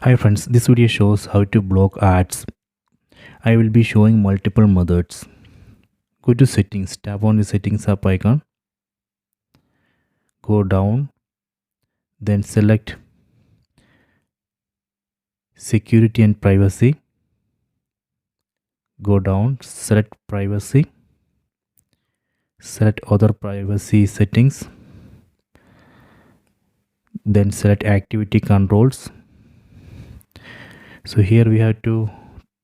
Hi friends, this video shows how to block ads. I will be showing multiple methods. Go to settings, tap on the settings app icon, go down, then select security and privacy, go down, select privacy, select other privacy settings, then select activity controls. So here we have to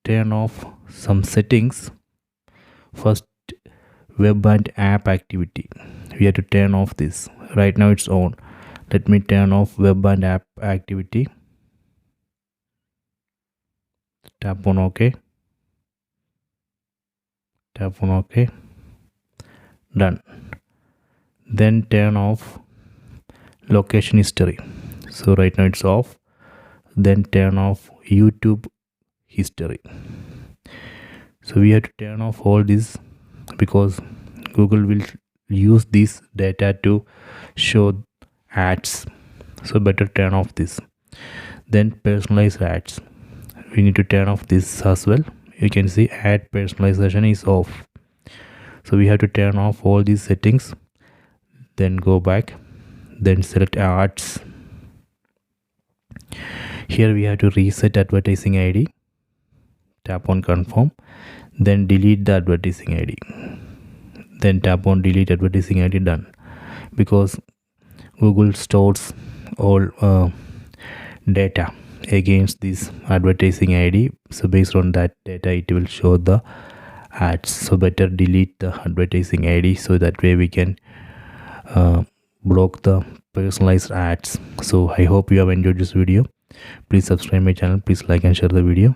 turn off some settings. First, web and app activity, we have to turn off this. Right now it's on. Let me turn off web and app activity. Tap on OK, tap on OK, done. Then turn off location history. So right now it's off. Then turn off YouTube history. So we have to turn off all this because Google will use this data to show ads. So better turn off this. Then personalized ads, we need to turn off this as well. You can see ad personalization is off. So we have to turn off all these settings, then go back, then select ads. Here we have to reset advertising ID, tap on confirm, then delete the advertising ID, then tap on delete advertising ID, done. Because Google stores all data against this advertising ID, so based on that data it will show the ads. So better delete the advertising ID, so that way we can block the personalized ads. So I hope you have enjoyed this video. Please subscribe my channel, please like and share the video.